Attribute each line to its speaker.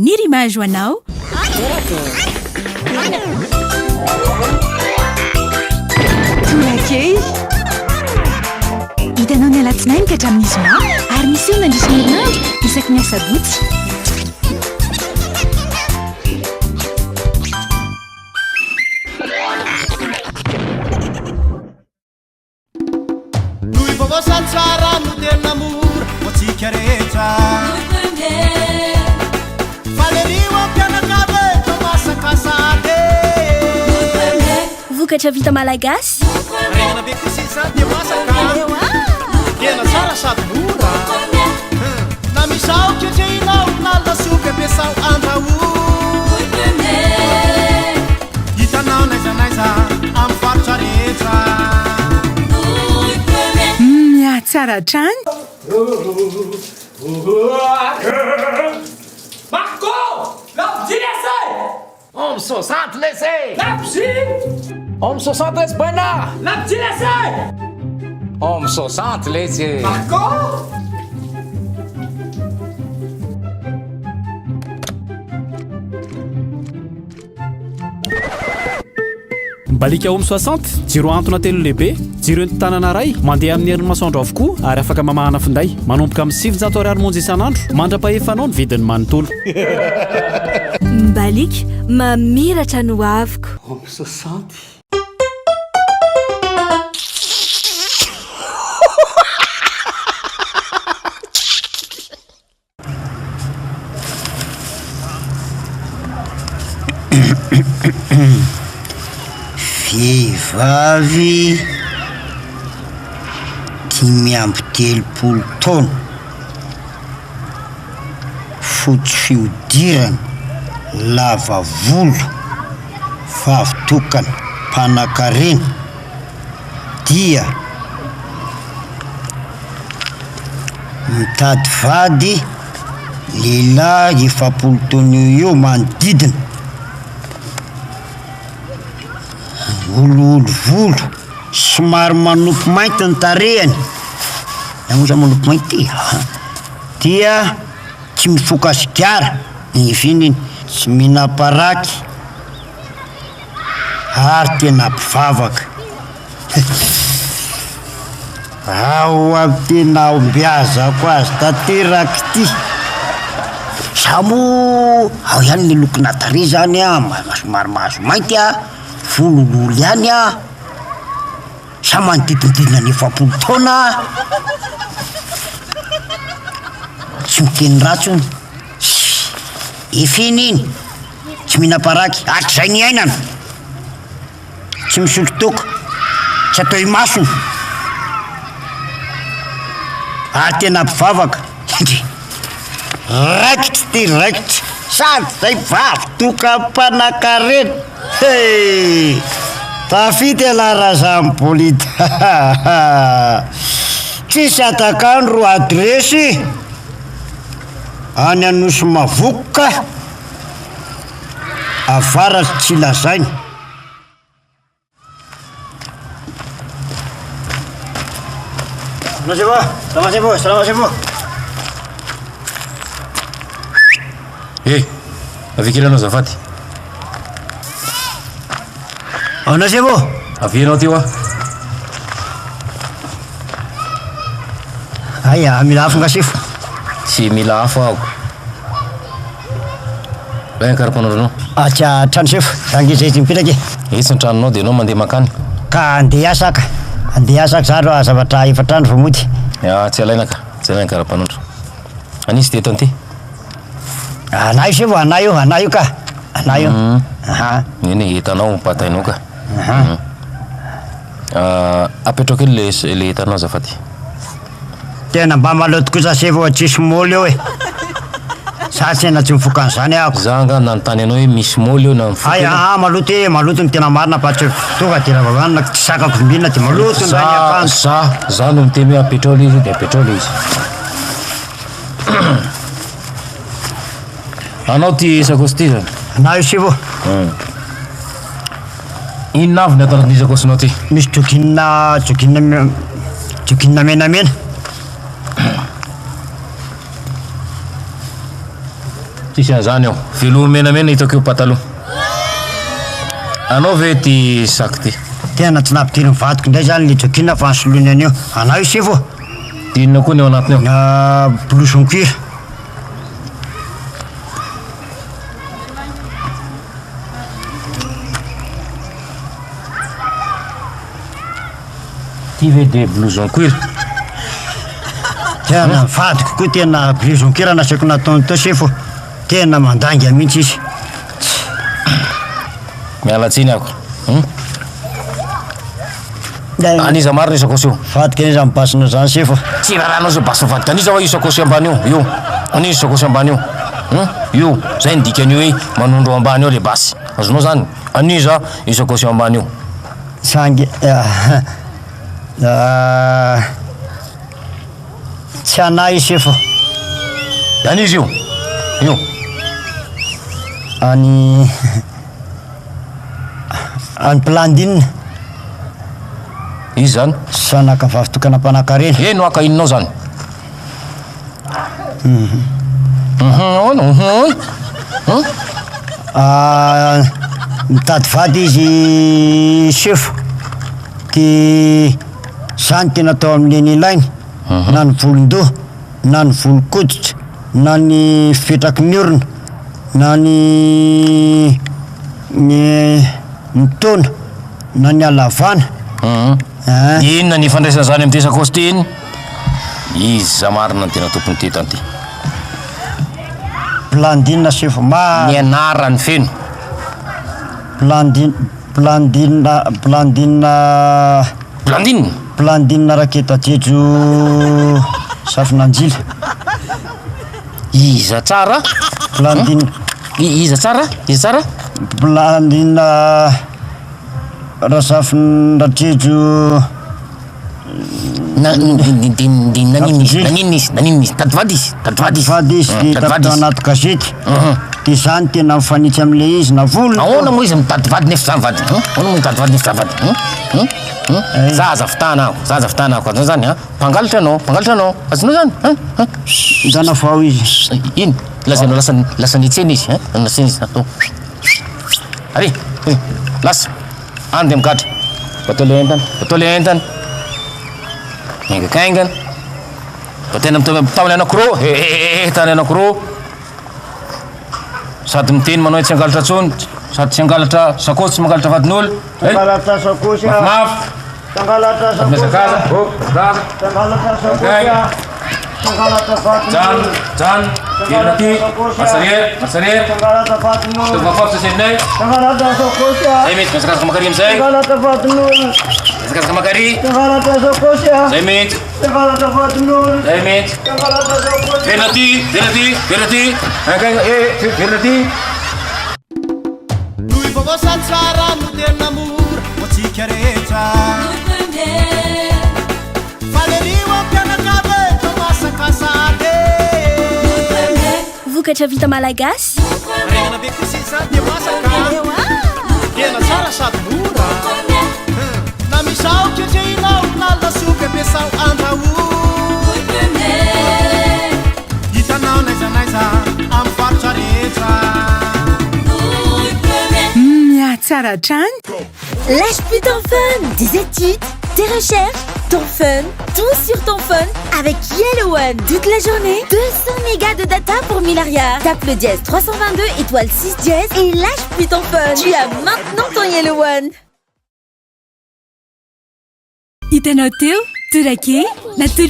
Speaker 1: ny rimage hoanao
Speaker 2: torakey hitanao ny alatsinainy ka hatramin'ny zoma ary misy eo nandrisy herinandro isaky ny asabotsy
Speaker 3: tsara no tena mora motsika rehetra faleriwa mpianakave tomasakasate
Speaker 4: vokatra vita malagasy
Speaker 3: regna be kosisa dia masaka tena tsara sady mora na misao ketrehinao na lasopy ampiasao andrahoy hitanao naizanaiza amy farotra rehetra
Speaker 2: tsara trany
Speaker 5: Marco! Lapsi laissez!
Speaker 3: Hommes 60 laissez!
Speaker 5: Lapsi!
Speaker 6: Hommes 60 laissez buena!
Speaker 5: Lapsi laissez!
Speaker 6: Hommes 60 laissez!
Speaker 5: Marco!
Speaker 7: Balika Homme 60 jiro antona telo lehibe jiro entanana ray mandeha amin'ny herin'ny masoandro avokoa ary afaka mamahana finday manomboka amin'ny 700 ariary monja isan'andro mandra-pahefanao ny vidiny manontolo
Speaker 4: mbalik mamiratra no aviko
Speaker 7: Homme 60
Speaker 8: vehivavy dimy amby telopolo taona fotsy fiodirana lava volo vavitokana mpanan-karena dia mitady vady lehilahy efapolo taona eo manodidina oloolo volo somary manopy mainty ny tarehany namosa manopy mainty dia tsy mifokasigara ivininy tsy minaparaky ary tena mpivavaka ao aby tena ombiazako azy tanteraky ty samo ao ihany le lokona tare zany a somary mahazo mainty a volololo ihany a sa manodidididina ny efapolo taona tsy miteny ratsony efininy tsy minaparaky hatrizay ny ainana tsy misolotoka tsy atao imasony ary tena mpivavaka raikitry ty raikitry sady zay vavitoka mpanan-karena tafity alarahazamy polita tsisy atakandro adresy any anosy mavokoka avaratsy tsy lazainy salamasevô
Speaker 6: avikiranao zafady
Speaker 8: ana se vô
Speaker 6: avianao ty oa
Speaker 8: aya mila afo ngasifo
Speaker 6: tsy mila afo aho bain karapanondranao
Speaker 8: atya trano sefo angezay ty mipetraky
Speaker 6: itsy ny tranonao dia anao mandeha makany
Speaker 8: ka andeha asaka zaro a zavatra efatrandro fa mody
Speaker 6: tsy alaina ka tsy alaina karapanondro anisy teto anty
Speaker 8: anayo se vô anayo ka anayo
Speaker 6: iny hitanao mpatainao ka apetrako ely le hitanao zafady
Speaker 8: tena mba maloto kosa se vô tsisy moly eo e sa tsena tsy mifokany zany ako
Speaker 6: za nga nanontany anao hoe misy moly eo na
Speaker 8: aya maloto ny tena marina fa tsy tonga de ravavana tsy sakako vimbina de maloto
Speaker 6: za no mitemy hoe apetrao le izy de apetrao le izy anao ty sakosy ty zany
Speaker 8: anayo se vô
Speaker 6: inona avy ny atanaty ny sakosinao ty
Speaker 8: misy jokinina menamena
Speaker 6: tsisy an'izany eo velomy menamena hitako eo pataloha anao ve ty saky ty
Speaker 8: tena tsy nampitiry mivadiko indray zany le jokina fa ansoloiny an'io anao isy vo
Speaker 6: dinona koa ny eo anatiny eo
Speaker 8: blouse en cuir
Speaker 6: ty ve de blouse en cuir
Speaker 8: tena mivadiko koa tena blouse en cuir nasaiko nataony tao sefo tena mandanga mihitsy izy
Speaker 6: mialatsiny ako aniza marina isakosy io
Speaker 8: vadika izy am'basina zany sefo
Speaker 6: tsy rahanao zay basy vadika aniza hoe io sakosy ambany io aniza sakosy ambany io zay ny dikany hoe manondro ambany eo le basy azonao zany aniza io sakosy ambany io
Speaker 8: sangy tsy anay izy sefo
Speaker 6: aniza io
Speaker 8: any Blandine
Speaker 6: izy zany
Speaker 8: sanaka vavy tokana mpanankarena
Speaker 6: no aka ininao zany
Speaker 8: mitady vady izy sefo ty zany tena atao amin'leny ilainy na ny volondoha na ny volokoditra na ny fipetraky ny orona na ny taona na ny alavana
Speaker 6: inona ny fandraisana zany amin'ny ty sakosy ty iny izy za marina ny tena tompony ty tanty
Speaker 8: Blandine sefo
Speaker 6: ny anarany feno
Speaker 8: Blandine raketa jejo safinanjila
Speaker 6: iza tsara iza tsara
Speaker 8: Blandine rasafinrajejo
Speaker 6: naniny izy tadivady izy
Speaker 8: tatao anaty gazety de zany tena mifanitsy am'le izy na volona
Speaker 6: ahoana moa izy mitadivady nefa zany vady ahoana moa mitadivady nefa zany vady zaza fitana ako azao zany mpangalatra anao azonao zany
Speaker 8: zana vao izy
Speaker 6: iny lazainao lasa nitsena izy nasena izy atao ary lasa ande mikatra batao le entany engakaingana tena mitaony anakiro tany anakiro sady miteny manao tsy angalatra tsony sady tsy angalatra sakosy tsy mangalatra vadin'olo
Speaker 8: tangalatra sakosy
Speaker 6: mafimafy
Speaker 8: tangalatra
Speaker 6: mesakaza
Speaker 8: tangalatra sakosy tangalatra vadin'olo
Speaker 6: jano ilona ty marsariera
Speaker 8: tangalatra vadin'olo
Speaker 6: tokmafafy saseninay
Speaker 8: tangalatra sakosy
Speaker 6: zay mety mesakazaka makary amizay
Speaker 8: tangalatra vadin'olo
Speaker 6: mesakazaka makary
Speaker 8: tangalatra sakosy
Speaker 6: zay mety
Speaker 8: tangalatra vadin'olo
Speaker 6: zay mety
Speaker 8: tangalatra sakosy
Speaker 6: verina ty verina ty
Speaker 3: noho ivavoasa tsara no tena mora hoatsika rehetra faneriwa ampianakave tomasakasady
Speaker 4: vokatra vita malagasy
Speaker 3: regnana be kosi zany de masaka tena tsara sady mora na misao ketrehinao na lasopy ampiasao andraho hitanao naizanaiza amy farotra rehetra
Speaker 2: Tsara trany.
Speaker 4: Lâche plus ton fun, des études, des recherches, ton fun, tout sur ton phone avec Yellow One. Toute la journée, 200 mégas de data pour 1000 arias. Tape le dièse 322 étoile 6 dièse et lâche plus ton fun. Tu as maintenant ton Yellow One.
Speaker 2: Hitanao teo, Tourake, natolo